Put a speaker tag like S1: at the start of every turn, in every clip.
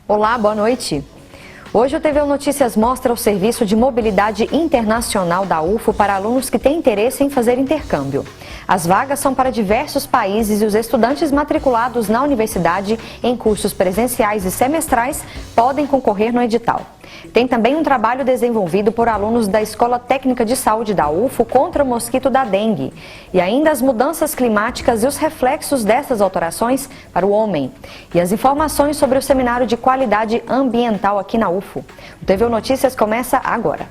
S1: Olá, boa noite. Hoje o TVU Notícias mostra o Serviço de Mobilidade Internacional da UFO para alunos que têm interesse em fazer intercâmbio. As vagas são para diversos países e os estudantes matriculados na universidade em cursos presenciais e semestrais podem concorrer no edital. Tem também um trabalho desenvolvido por alunos da Escola Técnica de Saúde da UFO contra o mosquito da dengue. E ainda as mudanças climáticas e os reflexos dessas alterações para o homem. E as informações sobre o Seminário de Qualidade Ambiental aqui na UFO. O TVU Notícias começa agora.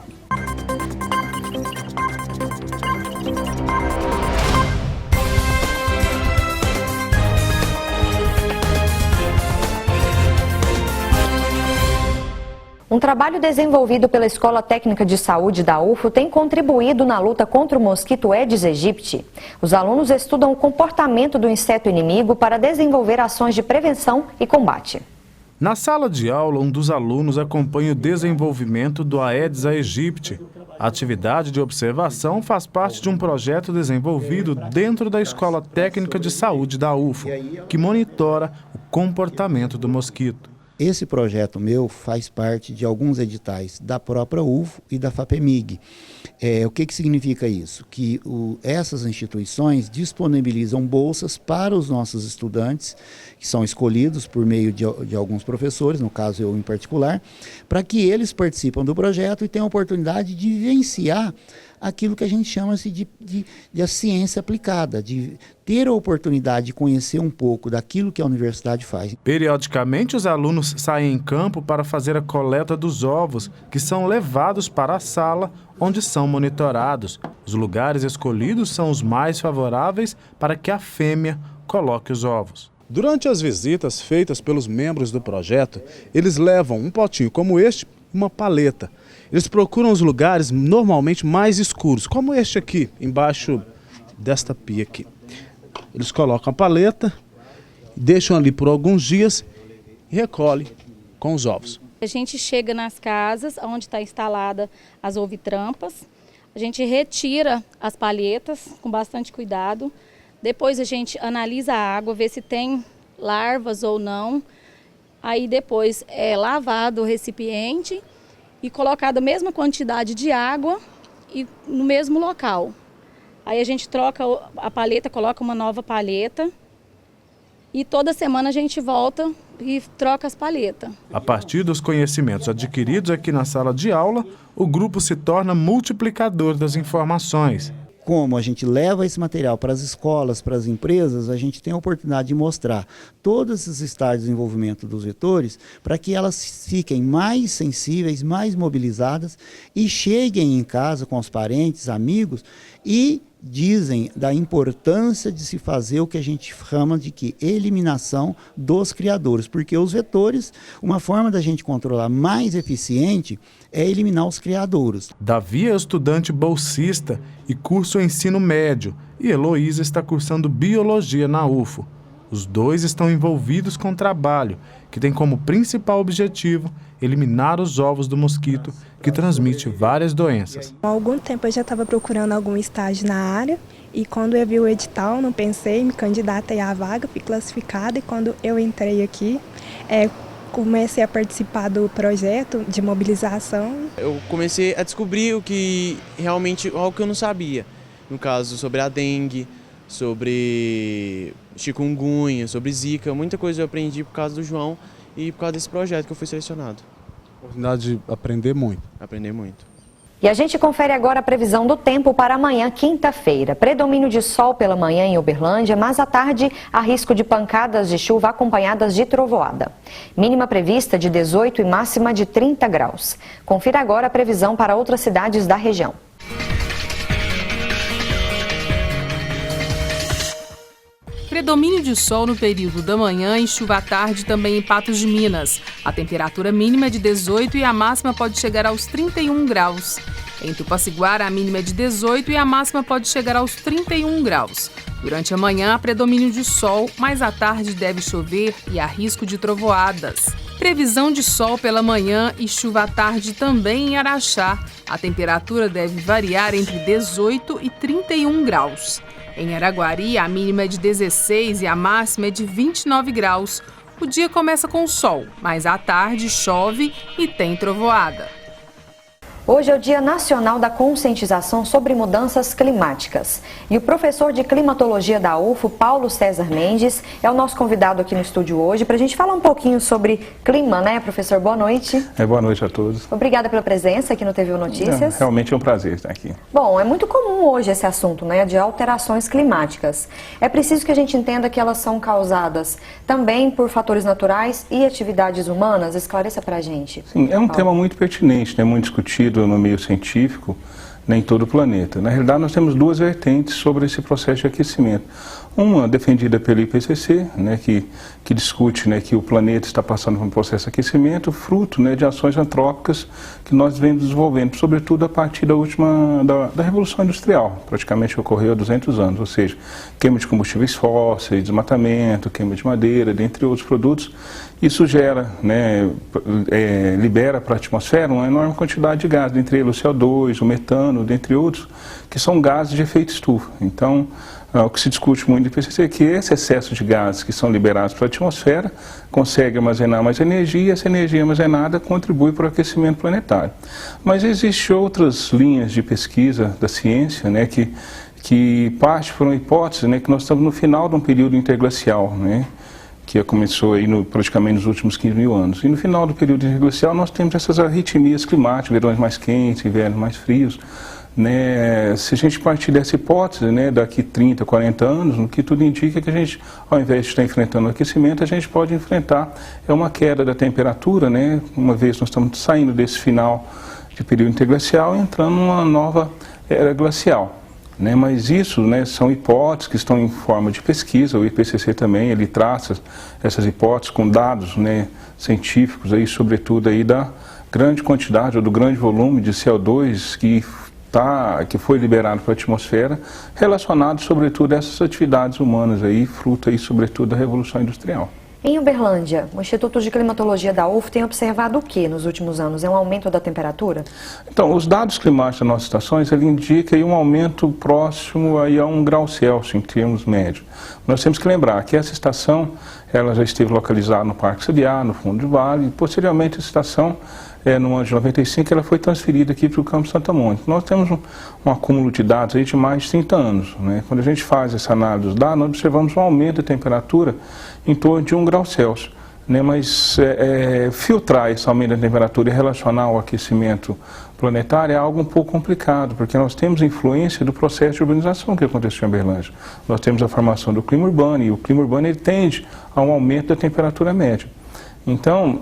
S1: Um trabalho desenvolvido pela Escola Técnica de Saúde da UFO tem contribuído na luta contra o mosquito Aedes aegypti. Os alunos estudam o comportamento do inseto inimigo para desenvolver ações de prevenção e combate.
S2: Na sala de aula, um dos alunos acompanha o desenvolvimento do Aedes aegypti. A atividade de observação faz parte de um projeto desenvolvido dentro da Escola Técnica de Saúde da UFO, que monitora o comportamento do mosquito.
S3: Esse projeto meu faz parte de alguns editais da própria UFO e da FAPEMIG. O que significa isso? Que essas instituições disponibilizam bolsas para os nossos estudantes, que são escolhidos por meio de alguns professores, no caso eu em particular, para que eles participem do projeto e tenham a oportunidade de vivenciar aquilo que a gente chama de a ciência aplicada, de ter a oportunidade de conhecer um pouco daquilo que a universidade faz.
S2: Periodicamente, os alunos saem em campo para fazer a coleta dos ovos, que são levados para a sala, onde são monitorados. Os lugares escolhidos são os mais favoráveis para que a fêmea coloque os ovos. Durante as visitas feitas pelos membros do projeto, eles levam um potinho como este e uma paleta. Eles procuram os lugares normalmente mais escuros, como este aqui, embaixo desta pia aqui. Eles colocam a paleta, deixam ali por alguns dias e recolhem com os ovos.
S4: A gente chega nas casas onde está instalada as ovitrampas, a gente retira as palhetas com bastante cuidado, depois a gente analisa a água, vê se tem larvas ou não, aí depois é lavado o recipiente e colocada a mesma quantidade de água e no mesmo local. Aí a gente troca a palheta, coloca uma nova palheta e toda semana a gente volta e troca as palhetas.
S2: A partir dos conhecimentos adquiridos aqui na sala de aula, o grupo se torna multiplicador das informações.
S3: Como a gente leva esse material para as escolas, para as empresas, a gente tem a oportunidade de mostrar todos esses estágios de desenvolvimento dos vetores para que elas fiquem mais sensíveis, mais mobilizadas e cheguem em casa com os parentes, amigos e dizem da importância de se fazer o que a gente chama de eliminação dos criadores, porque os vetores, uma forma da gente controlar mais eficiente é eliminar os criadouros.
S2: Davi é estudante bolsista e cursa o ensino médio e Heloísa está cursando biologia na UFO. Os dois estão envolvidos com o trabalho, que tem como principal objetivo eliminar os ovos do mosquito, que transmite várias doenças.
S5: Há algum tempo eu já estava procurando algum estágio na área e quando eu vi o edital, não pensei, me candidatei à vaga, fui classificada e quando eu entrei aqui, comecei a participar do projeto de mobilização.
S6: Eu comecei a descobrir algo que eu não sabia, no caso sobre a dengue, sobre chikungunya, sobre zika, muita coisa eu aprendi por causa do João e por causa desse projeto que eu fui selecionado.
S2: Oportunidade de aprender muito.
S6: Aprender muito.
S1: E a gente confere agora a previsão do tempo para amanhã, quinta-feira. Predomínio de sol pela manhã em Uberlândia, mas à tarde há risco de pancadas de chuva acompanhadas de trovoada. Mínima prevista de 18 e máxima de 30 graus. Confira agora a previsão para outras cidades da região.
S7: Predomínio de sol no período da manhã e chuva à tarde também em Patos de Minas. A temperatura mínima é de 18 e a máxima pode chegar aos 31 graus. Em Tupaciguara, a mínima é de 18 e a máxima pode chegar aos 31 graus. Durante a manhã, predomínio de sol, mas à tarde deve chover e há risco de trovoadas. Previsão de sol pela manhã e chuva à tarde também em Araxá. A temperatura deve variar entre 18 e 31 graus. Em Araguari, a mínima é de 16 e a máxima é de 29 graus. O dia começa com sol, mas à tarde chove e tem trovoada.
S1: Hoje é o Dia Nacional da Conscientização sobre Mudanças Climáticas. E o professor de climatologia da UFO, Paulo César Mendes, é o nosso convidado aqui no estúdio hoje para a gente falar um pouquinho sobre clima, né, professor? Boa noite.
S8: Boa noite a todos.
S1: Obrigada pela presença aqui no TVU Notícias.
S8: Realmente é um prazer estar aqui.
S1: Bom, é muito comum hoje esse assunto, né, de alterações climáticas. É preciso que a gente entenda que elas são causadas também por fatores naturais e atividades humanas. Esclareça para a gente.
S8: Sim, é um tema muito pertinente, né, muito discutido no meio científico, em todo o planeta. Na realidade, nós temos duas vertentes sobre esse processo de aquecimento. Uma defendida pelo IPCC, né, que discute, né, que o planeta está passando por um processo de aquecimento, fruto, né, de ações antrópicas que nós vemos desenvolvendo, sobretudo a partir da Revolução Industrial, praticamente ocorreu há 200 anos, ou seja, queima de combustíveis fósseis, desmatamento, queima de madeira, dentre outros produtos. Isso gera, né, libera para a atmosfera uma enorme quantidade de gases, dentre eles o CO2, o metano, dentre outros, que são gases de efeito estufa. Então, o que se discute muito no IPCC é que esse excesso de gases que são liberados para a atmosfera consegue armazenar mais energia e essa energia armazenada contribui para o aquecimento planetário. Mas existem outras linhas de pesquisa da ciência, né, que parte por uma hipótese, né, que nós estamos no final de um período interglacial, né, que começou aí praticamente nos últimos 15 mil anos. E no final do período interglacial nós temos essas arritmias climáticas, verões mais quentes, invernos mais frios. Né? Se a gente partir dessa hipótese, né, daqui 30, 40 anos, o que tudo indica é que a gente, ao invés de estar enfrentando o aquecimento, a gente pode enfrentar uma queda da temperatura, né, uma vez nós estamos saindo desse final de período interglacial e entrando numa nova era glacial. Né, mas isso, né, são hipóteses que estão em forma de pesquisa. O IPCC também ele traça essas hipóteses com dados, né, científicos, aí, sobretudo aí, da grande quantidade ou do grande volume de CO2 que foi liberado para a atmosfera, relacionado sobretudo a essas atividades humanas, aí, fruto aí, sobretudo da Revolução Industrial.
S1: Em Uberlândia, o Instituto de Climatologia da UFO tem observado o que nos últimos anos? É um aumento da temperatura?
S8: Então, os dados climáticos das nossas estações, ele indica aí um aumento próximo aí a 1 grau Celsius, em termos médios. Nós temos que lembrar que essa estação, ela já esteve localizada no Parque Sabiá, no fundo do vale, e posteriormente essa estação, no ano de 95, ela foi transferida aqui para o Campo Santa Mônica. Nós temos um acúmulo de dados aí de mais de 30 anos. Né? Quando a gente faz essa análise dos dados, nós observamos um aumento da temperatura em torno de 1 grau Celsius. Né? Mas filtrar esse aumento da temperatura e relacionar ao aquecimento planetário é algo um pouco complicado, porque nós temos influência do processo de urbanização que aconteceu em Uberlândia. Nós temos a formação do clima urbano, e o clima urbano ele tende a um aumento da temperatura média. Então,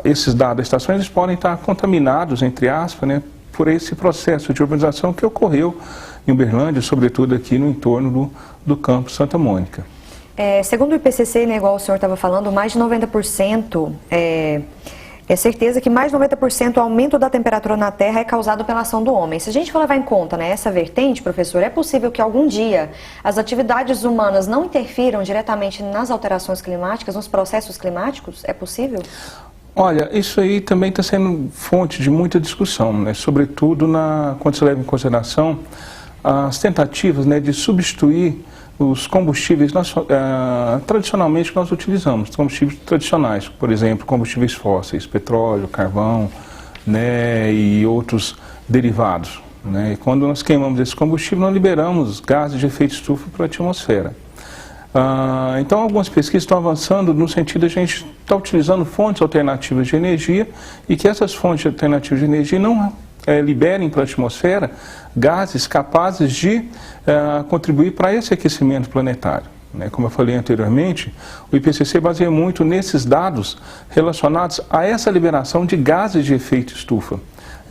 S8: esses dados das estações eles podem estar contaminados, entre aspas, né, por esse processo de urbanização que ocorreu em Uberlândia, sobretudo aqui no entorno do Campo Santa Mônica.
S1: Segundo o IPCC, né, igual o senhor estava falando, mais de 90%, é certeza que mais de 90% do aumento da temperatura na Terra é causado pela ação do homem. Se a gente for levar em conta, né, essa vertente, professor, é possível que algum dia as atividades humanas não interfiram diretamente nas alterações climáticas, nos processos climáticos? É possível?
S8: Olha, isso aí também está sendo fonte de muita discussão, né, sobretudo quando se leva em consideração as tentativas, né, de substituir os combustíveis tradicionalmente que nós utilizamos, combustíveis tradicionais, por exemplo, combustíveis fósseis, petróleo, carvão, né, e outros derivados. Né? E quando nós queimamos esse combustível, nós liberamos gases de efeito estufa para a atmosfera. Então, algumas pesquisas estão avançando no sentido de a gente estar utilizando fontes alternativas de energia e que essas fontes alternativas de energia não liberem para a atmosfera gases capazes de contribuir para esse aquecimento planetário. Né? Como eu falei anteriormente, o IPCC baseia muito nesses dados relacionados a essa liberação de gases de efeito estufa.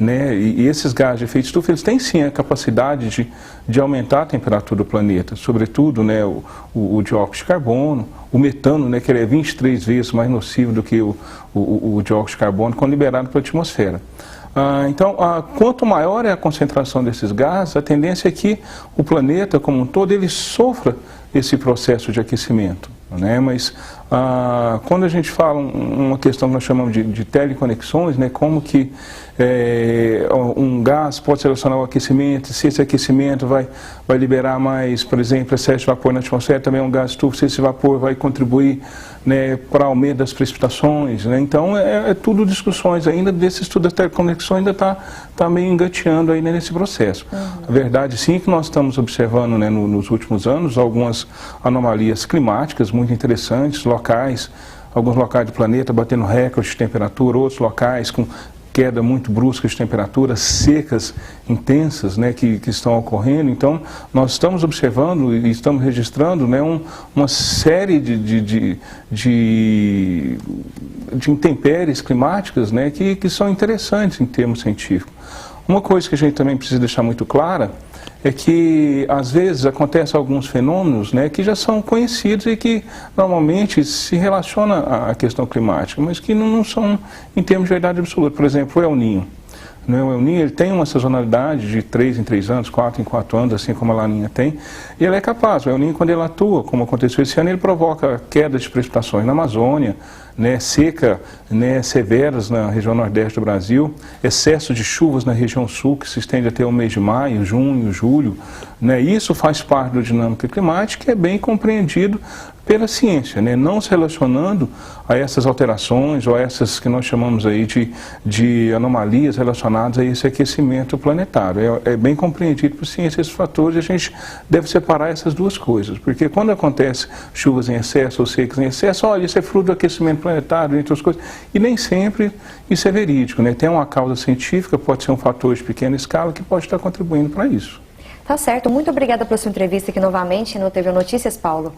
S8: Né? E esses gases de efeito estufa eles têm sim a capacidade de aumentar a temperatura do planeta, sobretudo, né, o dióxido de carbono, o metano, né, que ele é 23 vezes mais nocivo do que o dióxido de carbono quando liberado para a atmosfera. Então, quanto maior é a concentração desses gases, a tendência é que o planeta como um todo ele sofra esse processo de aquecimento. Né? Mas Quando a gente fala uma questão que nós chamamos de teleconexões, né, como que um gás pode se relacionar ao aquecimento, se esse aquecimento vai liberar mais, por exemplo, excesso de vapor na atmosfera, também é um gás estufa, se esse vapor vai contribuir, né, para o aumento das precipitações, né? Então é tudo discussões ainda, desse estudo das teleconexões ainda está meio engateando aí, né, nesse processo. A verdade sim que nós estamos observando, né, nos últimos anos algumas anomalias climáticas muito interessantes, alguns locais do planeta batendo recorde de temperatura, outros locais com queda muito brusca de temperatura, secas intensas, né, que estão ocorrendo. Então, nós estamos observando e estamos registrando, né, uma série de intempéries climáticas, né, que são interessantes em termos científicos. Uma coisa que a gente também precisa deixar muito clara é que, às vezes, acontecem alguns fenômenos, né, que já são conhecidos e que, normalmente, se relacionam à questão climática, mas que não são em termos de verdade absoluta. Por exemplo, o El Niño. O El Niño, ele tem uma sazonalidade de 3 em 3 anos, 4 em 4 anos, assim como a Laninha tem, e ele é capaz. O El Niño, quando ele atua, como aconteceu esse ano, ele provoca quedas de precipitações na Amazônia, né, seca, né, severas na região nordeste do Brasil, excesso de chuvas na região sul, que se estende até o mês de maio, junho, julho, né, isso faz parte da dinâmica climática e é bem compreendido pela ciência, né, não se relacionando a essas alterações ou a essas que nós chamamos aí de anomalias relacionadas a esse aquecimento planetário. É bem compreendido por ciência esses fatores e a gente deve separar essas duas coisas, porque quando acontece chuvas em excesso ou secas em excesso, olha, isso é fruto do aquecimento planetário, entre outras coisas, e nem sempre isso é verídico, né? Tem uma causa científica, pode ser um fator de pequena escala que pode estar contribuindo para isso.
S1: Tá certo, muito obrigada pela sua entrevista aqui novamente no TV Notícias, Paulo.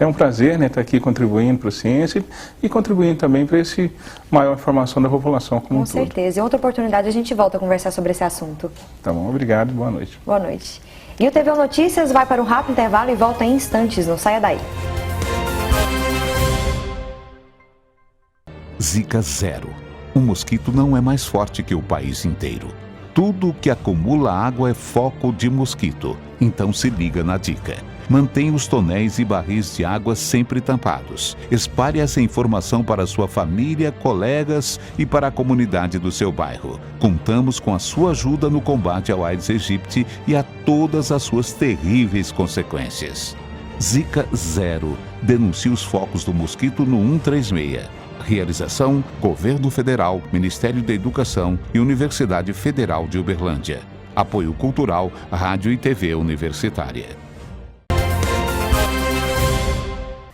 S8: É um prazer, né, estar aqui contribuindo para a ciência e contribuindo também para essa maior formação da população como um todo.
S1: Com certeza, em outra oportunidade a gente volta a conversar sobre esse assunto.
S8: Tá bom, obrigado, boa noite.
S1: Boa noite. E o TV Notícias vai para um rápido intervalo e volta em instantes, não saia daí.
S9: Zika zero. O mosquito não é mais forte que o país inteiro. Tudo que acumula água é foco de mosquito. Então se liga na dica. Mantenha os tonéis e barris de água sempre tampados. Espalhe essa informação para sua família, colegas e para a comunidade do seu bairro. Contamos com a sua ajuda no combate ao Aedes aegypti e a todas as suas terríveis consequências. Zika zero. Denuncie os focos do mosquito no 136. Realização: Governo Federal, Ministério da Educação e Universidade Federal de Uberlândia. Apoio Cultural, Rádio e TV Universitária.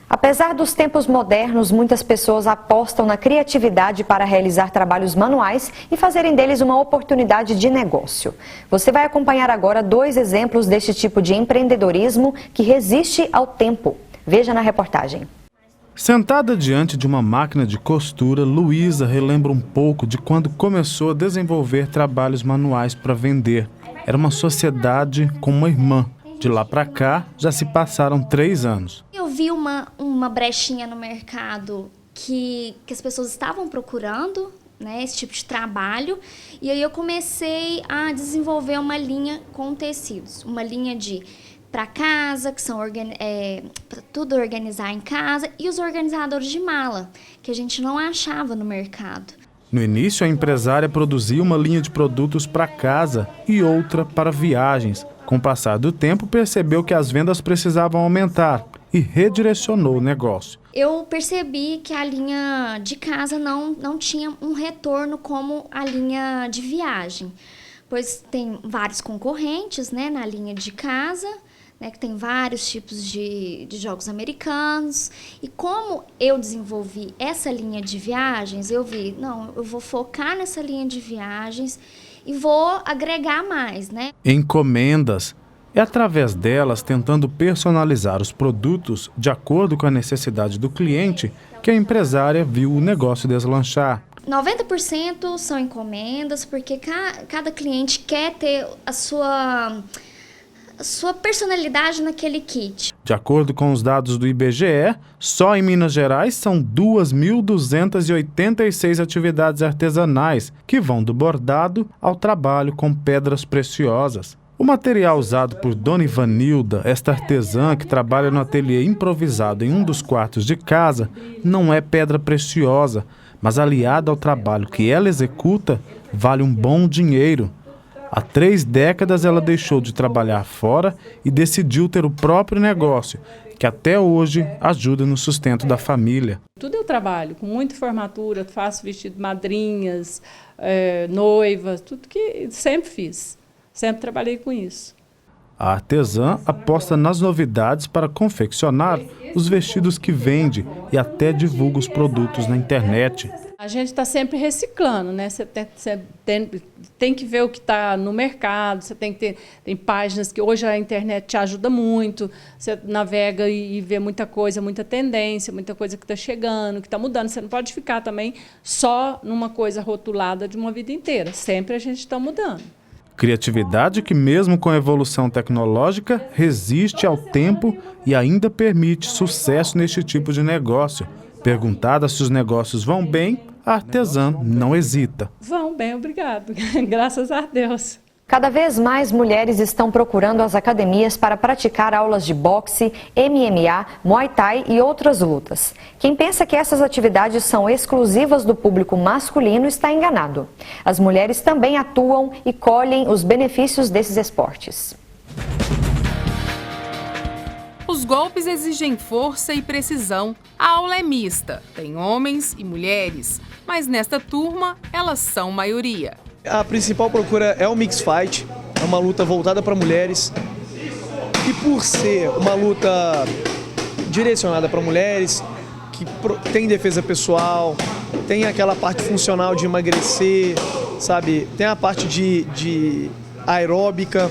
S1: Apesar dos tempos modernos, muitas pessoas apostam na criatividade para realizar trabalhos manuais e fazerem deles uma oportunidade de negócio. Você vai acompanhar agora 2 exemplos deste tipo de empreendedorismo que resiste ao tempo. Veja na reportagem.
S2: Sentada diante de uma máquina de costura, Luísa relembra um pouco de quando começou a desenvolver trabalhos manuais para vender. Era uma sociedade com uma irmã. De lá para cá, já se passaram 3 anos.
S10: Eu vi uma brechinha no mercado que as pessoas estavam procurando, né, esse tipo de trabalho. E aí eu comecei a desenvolver uma linha com tecidos. Uma linha de para casa, que são para tudo organizar em casa, e os organizadores de mala, que a gente não achava no mercado.
S2: No início, a empresária produzia uma linha de produtos para casa e outra para viagens. Com o passar do tempo, percebeu que as vendas precisavam aumentar e redirecionou o negócio.
S10: Eu percebi que a linha de casa não tinha um retorno como a linha de viagem, pois tem vários concorrentes, né, na linha de casa, né, que tem vários tipos de jogos americanos. E como eu desenvolvi essa linha de viagens, eu vi, não, eu vou focar nessa linha de viagens e vou agregar mais, né?
S2: Encomendas. É através delas, tentando personalizar os produtos de acordo com a necessidade do cliente, que a empresária viu o negócio deslanchar.
S10: 90% são encomendas, porque cada cliente quer ter a sua personalidade naquele kit.
S2: De acordo com os dados do IBGE, só em Minas Gerais são 2.286 atividades artesanais que vão do bordado ao trabalho com pedras preciosas. O material usado por Dona Ivanilda, esta artesã que trabalha no ateliê improvisado em um dos quartos de casa, não é pedra preciosa, mas aliada ao trabalho que ela executa, vale um bom dinheiro. Há 3 décadas ela deixou de trabalhar fora e decidiu ter o próprio negócio, que até hoje ajuda no sustento da família.
S11: Tudo eu trabalho, com muita formatura, faço vestido de madrinhas, noivas, tudo que sempre fiz. Sempre trabalhei com isso.
S2: A artesã aposta nas novidades para confeccionar os vestidos que vende e até divulga os produtos na internet.
S11: A gente está sempre reciclando, né? Você tem que ver o que está no mercado, você tem páginas que hoje a internet te ajuda muito, você navega e vê muita coisa, muita tendência, muita coisa que está chegando, que está mudando. Você não pode ficar também só numa coisa rotulada de uma vida inteira. Sempre a gente está mudando.
S2: Criatividade que, mesmo com a evolução tecnológica, resiste ao tempo e ainda permite sucesso neste tipo de negócio. Perguntada se os negócios vão bem, a artesã não hesita.
S11: Vão bem, obrigado. Graças a Deus.
S1: Cada vez mais mulheres estão procurando as academias para praticar aulas de boxe, MMA, Muay Thai e outras lutas. Quem pensa que essas atividades são exclusivas do público masculino está enganado. As mulheres também atuam e colhem os benefícios desses esportes.
S7: Os golpes exigem força e precisão. A aula é mista, tem homens e mulheres, mas nesta turma elas são maioria.
S12: A principal procura é o Mix Fight, é uma luta voltada para mulheres. E por ser uma luta direcionada para mulheres, que tem defesa pessoal, tem aquela parte funcional de emagrecer, sabe? Tem a parte de aeróbica,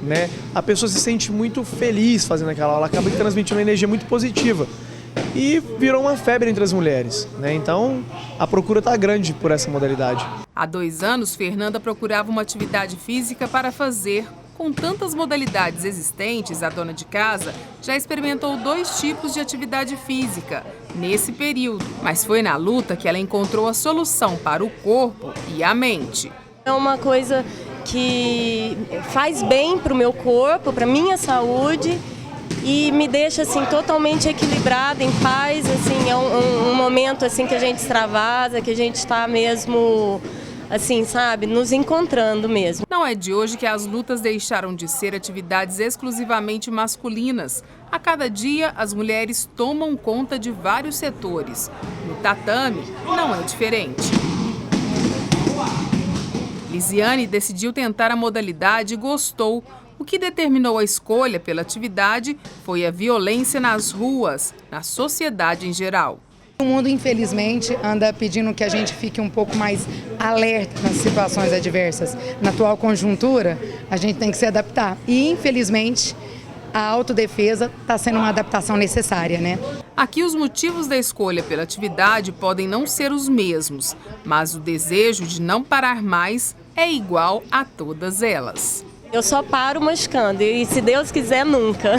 S12: né? A pessoa se sente muito feliz fazendo aquela aula, acaba transmitindo uma energia muito positiva. E virou uma febre entre as mulheres, né? Então a procura está grande por essa modalidade.
S7: Há 2 anos, Fernanda procurava uma atividade física para fazer. Com tantas modalidades existentes, a dona de casa já experimentou 2 tipos de atividade física nesse período. Mas foi na luta que ela encontrou a solução para o corpo e a mente.
S13: É uma coisa que faz bem para o meu corpo, para a minha saúde. E me deixa assim totalmente equilibrada, em paz, assim, é um momento assim que a gente extravasa, que a gente está mesmo assim, sabe, nos encontrando mesmo.
S7: Não é de hoje que as lutas deixaram de ser atividades exclusivamente masculinas. A cada dia, as mulheres tomam conta de vários setores. No tatame, não é diferente. Lisiane decidiu tentar a modalidade e gostou. O que determinou a escolha pela atividade foi a violência nas ruas, na sociedade em geral.
S14: O mundo, infelizmente, anda pedindo que a gente fique um pouco mais alerta nas situações adversas. Na atual conjuntura, a gente tem que se adaptar. E, infelizmente, a autodefesa está sendo uma adaptação necessária, né?
S7: Aqui os motivos da escolha pela atividade podem não ser os mesmos, mas o desejo de não parar mais é igual a todas elas.
S13: Eu só paro machucando e, se Deus quiser, nunca.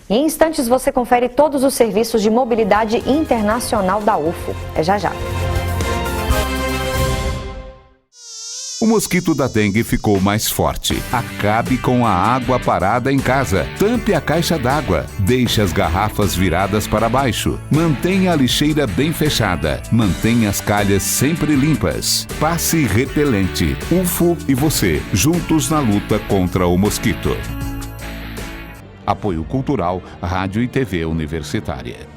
S1: Em instantes você confere todos os serviços de mobilidade internacional da UFO. É já já.
S9: O mosquito da dengue ficou mais forte. Acabe com a água parada em casa. Tampe a caixa d'água. Deixe as garrafas viradas para baixo. Mantenha a lixeira bem fechada. Mantenha as calhas sempre limpas. Passe repelente. UFO e você, juntos na luta contra o mosquito. Apoio Cultural, Rádio e TV Universitária.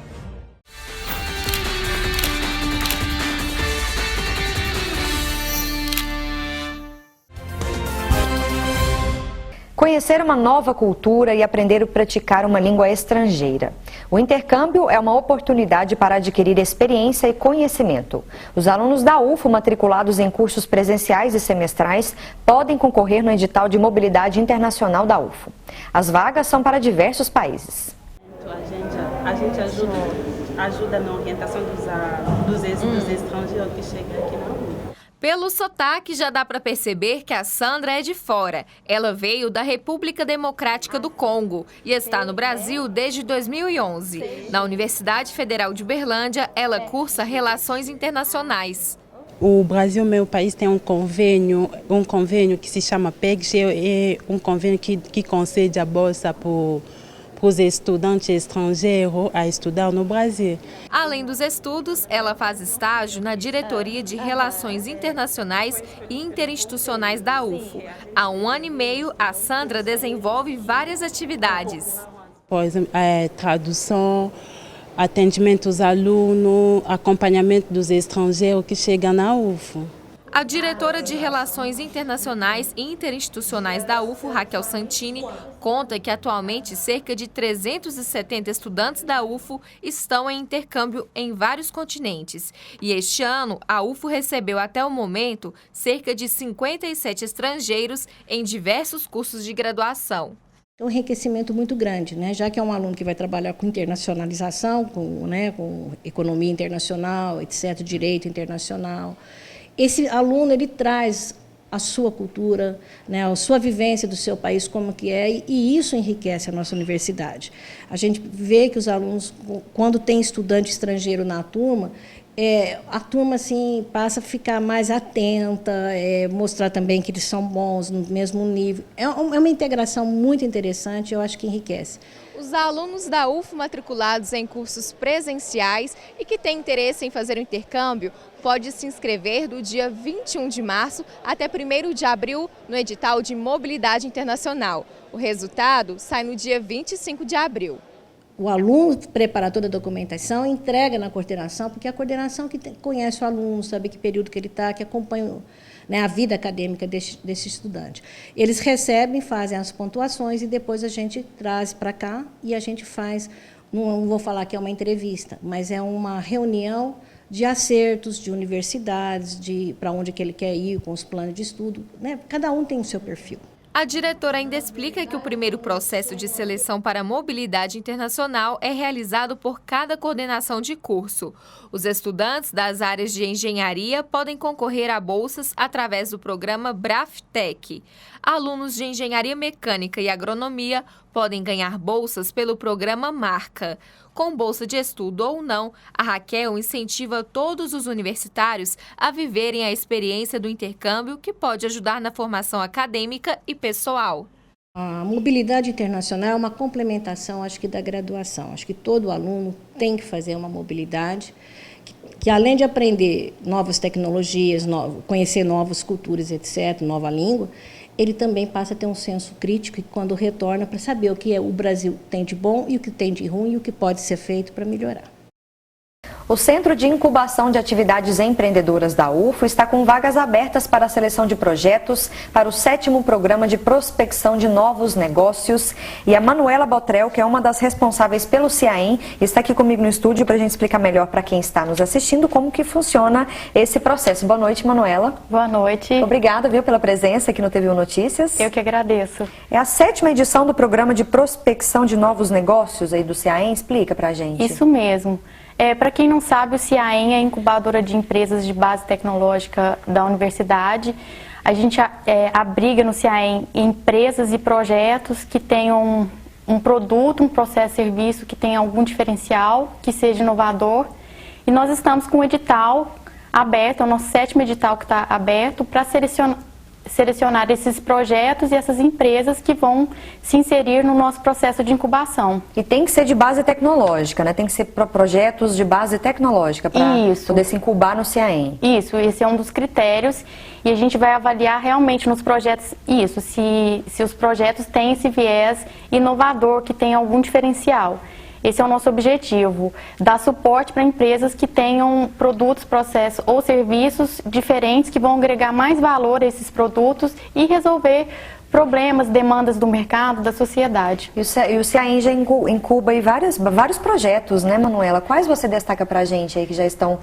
S1: Conhecer uma nova cultura e aprender a praticar uma língua estrangeira. O intercâmbio é uma oportunidade para adquirir experiência e conhecimento. Os alunos da UFO matriculados em cursos presenciais e semestrais podem concorrer no edital de mobilidade internacional da UFO. As vagas são para diversos países.
S15: A gente ajuda na orientação dos estrangeiros que chegam aqui na UFO.
S16: Pelo sotaque, já dá para perceber que a Sandra é de fora. Ela veio da República Democrática do Congo e está no Brasil desde 2011. Na Universidade Federal de Uberlândia, ela cursa Relações Internacionais.
S15: O Brasil, meu país, tem um convênio que se chama PEG, é um convênio que concede a bolsa para os estudantes estrangeiros a estudar no Brasil.
S16: Além dos estudos, ela faz estágio na Diretoria de Relações Internacionais e Interinstitucionais da UFO. Há 1 ano e meio, a Sandra desenvolve várias atividades.
S15: Tradução, atendimento aos alunos, acompanhamento dos estrangeiros que chegam na UFO.
S16: A diretora de Relações Internacionais e Interinstitucionais da UFO, Raquel Santini, conta que atualmente cerca de 370 estudantes da UFO estão em intercâmbio em vários continentes. E este ano, a UFO recebeu até o momento cerca de 57 estrangeiros em diversos cursos de graduação.
S17: É um enriquecimento muito grande, né? Já que é um aluno que vai trabalhar com internacionalização, com economia internacional, etc., direito internacional. Esse aluno, ele traz a sua cultura, né, a sua vivência do seu país, como que é, e isso enriquece a nossa universidade. A gente vê que os alunos, quando tem estudante estrangeiro na turma, a turma assim, passa a ficar mais atenta, mostrar também que eles são bons, no mesmo nível. É uma integração muito interessante, eu acho que enriquece.
S16: Os alunos da UFO matriculados em cursos presenciais e que têm interesse em fazer o intercâmbio pode se inscrever do dia 21 de março até 1º de abril no edital de mobilidade internacional. O resultado sai no dia 25 de abril.
S17: O aluno prepara toda a documentação, entrega na coordenação, porque é a coordenação que conhece o aluno, sabe que período que ele está, que acompanha, né, a vida acadêmica desse estudante. Eles recebem, fazem as pontuações e depois a gente traz para cá e a gente faz, não vou falar que é uma entrevista, mas é uma reunião de acertos de universidades, para onde que ele quer ir com os planos de estudo, né? Cada um tem o seu perfil.
S16: A diretora ainda explica que o primeiro processo de seleção para a mobilidade internacional é realizado por cada coordenação de curso. Os estudantes das áreas de engenharia podem concorrer a bolsas através do programa BRAFTEC. Alunos de engenharia mecânica e agronomia podem ganhar bolsas pelo programa Marca. Com bolsa de estudo ou não, a Raquel incentiva todos os universitários a viverem a experiência do intercâmbio, que pode ajudar na formação acadêmica e pessoal.
S17: A mobilidade internacional é uma complementação, acho que, da graduação. Acho que todo aluno tem que fazer uma mobilidade, que além de aprender novas tecnologias, conhecer novas culturas, etc., nova língua, ele também passa a ter um senso crítico e quando retorna para saber o que o Brasil tem de bom e o que tem de ruim e o que pode ser feito para melhorar.
S1: O Centro de Incubação de Atividades Empreendedoras da UFO está com vagas abertas para a seleção de projetos para o 7º Programa de Prospecção de Novos Negócios. E a Manuela Botrel, que é uma das responsáveis pelo CIAEM, está aqui comigo no estúdio para a gente explicar melhor para quem está nos assistindo como que funciona esse processo. Boa noite, Manuela.
S18: Boa noite.
S1: Obrigada, pela presença aqui no TV Notícias.
S18: Eu que agradeço.
S1: É a 7ª edição do Programa de Prospecção de Novos Negócios aí do CIAEM. Explica para a gente.
S18: Isso mesmo. Para quem não sabe, o CIAEM é a incubadora de empresas de base tecnológica da universidade. A gente abriga no CIAEM empresas e projetos que tenham um produto, um processo, serviço que tenha algum diferencial, que seja inovador. E nós estamos com o edital aberto, é o nosso 7º edital que está aberto para selecionar esses projetos e essas empresas que vão se inserir no nosso processo de incubação.
S1: E tem que ser de base tecnológica, né? Tem que ser projetos de base tecnológica para poder se incubar no CIAEM.
S18: Isso, esse é um dos critérios e a gente vai avaliar realmente nos projetos isso, se os projetos têm esse viés inovador, que tem algum diferencial. Esse é o nosso objetivo, dar suporte para empresas que tenham produtos, processos ou serviços diferentes que vão agregar mais valor a esses produtos e resolver problemas, demandas do mercado, da sociedade.
S1: E o CIAEM já incuba aí vários projetos, né, Manuela? Quais você destaca para a gente aí que já estão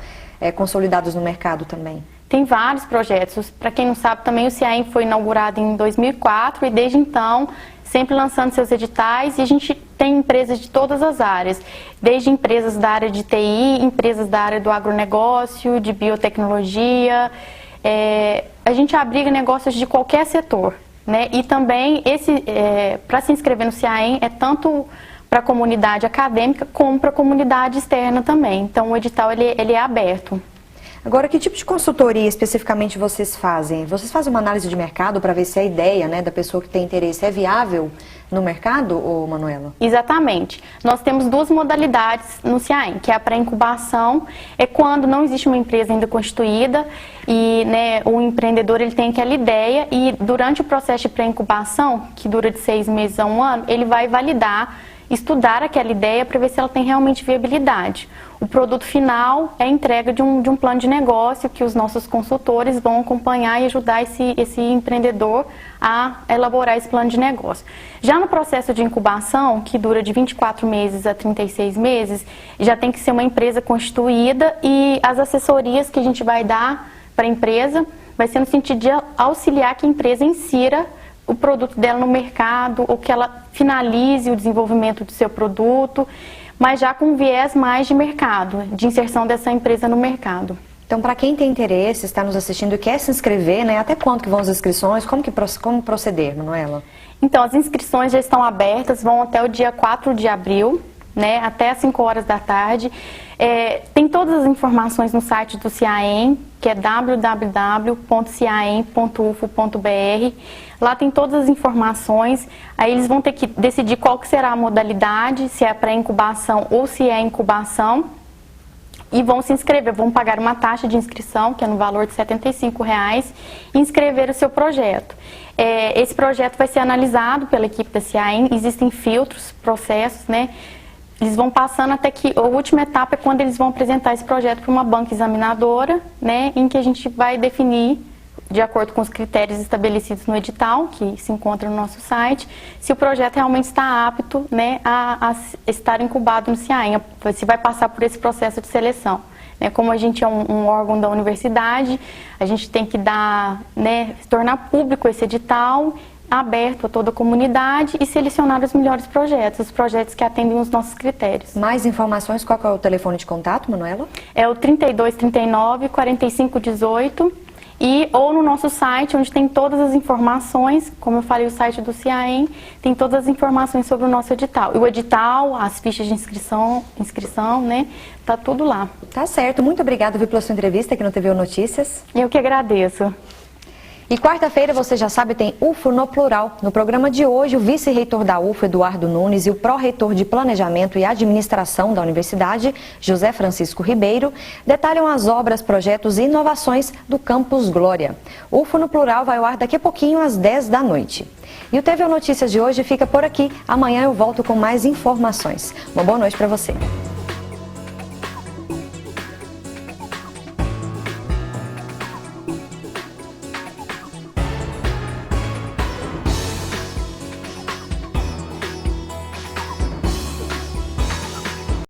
S1: consolidados no mercado também?
S18: Tem vários projetos. Para quem não sabe, também o CIAEM foi inaugurado em 2004 e desde então sempre lançando seus editais, e a gente tem empresas de todas as áreas, desde empresas da área de TI, empresas da área do agronegócio, de biotecnologia, a gente abriga negócios de qualquer setor, né? E também, para se inscrever no CIAEM, é tanto para a comunidade acadêmica como para a comunidade externa também, então o edital ele é aberto.
S1: Agora, que tipo de consultoria especificamente vocês fazem? Vocês fazem uma análise de mercado para ver se a ideia, né, da pessoa que tem interesse é viável no mercado, ou Manuela?
S18: Exatamente. Nós temos duas modalidades no CIAEM, que é a pré-incubação, é quando não existe uma empresa ainda constituída e, né, o empreendedor ele tem aquela ideia e durante o processo de pré-incubação, que dura de 6 meses a 1 ano, ele vai validar, estudar aquela ideia para ver se ela tem realmente viabilidade. O produto final é a entrega de um plano de negócio que os nossos consultores vão acompanhar e ajudar esse empreendedor a elaborar esse plano de negócio. Já no processo de incubação, que dura de 24 meses a 36 meses, já tem que ser uma empresa constituída e as assessorias que a gente vai dar para a empresa vai ser no sentido de auxiliar que a empresa insira o produto dela no mercado ou que ela finalize o desenvolvimento do seu produto, mas já com viés mais de mercado, de inserção dessa empresa no mercado.
S1: Então, para quem tem interesse, está nos assistindo e quer se inscrever, né? Até quando que vão as inscrições? Como proceder, Manuela?
S18: Então, as inscrições já estão abertas, vão até o dia 4 de abril, né? Até às 5 horas da tarde. Tem todas as informações no site do CIAEM, que é www.ciaem.ufo.br. Lá tem todas as informações, aí eles vão ter que decidir qual que será a modalidade, se é pré-incubação ou se é incubação, e vão se inscrever, vão pagar uma taxa de inscrição, que é no valor de R$ 75, e inscrever o seu projeto. Esse projeto vai ser analisado pela equipe da CIAEM, existem filtros, processos, né? Eles vão passando até que a última etapa é quando eles vão apresentar esse projeto para uma banca examinadora, né, em que a gente vai definir, de acordo com os critérios estabelecidos no edital, que se encontra no nosso site, se o projeto realmente está apto, né, a estar incubado no CIAEM, se vai passar por esse processo de seleção. Como a gente é um órgão da universidade, a gente tem que dar, né, tornar público esse edital, aberto a toda a comunidade e selecionar os melhores projetos, os projetos que atendem os nossos critérios.
S1: Mais informações, qual que é o telefone de contato, Manuela?
S18: É o 3239-4518 ou no nosso site, onde tem todas as informações, como eu falei, o site do CIAEM, tem todas as informações sobre o nosso edital. E o edital, as fichas de inscrição, né, tá tudo lá.
S1: Tá certo, muito obrigada pela sua entrevista aqui no TVU Notícias.
S18: Eu que agradeço.
S1: E quarta-feira, você já sabe, tem UFO no Plural. No programa de hoje, o vice-reitor da UFO, Eduardo Nunes, e o pró-reitor de Planejamento e Administração da Universidade, José Francisco Ribeiro, detalham as obras, projetos e inovações do Campus Glória. O UFO no Plural vai ao ar daqui a pouquinho, às 10 da noite. E o TVU Notícias de hoje fica por aqui. Amanhã eu volto com mais informações. Uma boa noite para você.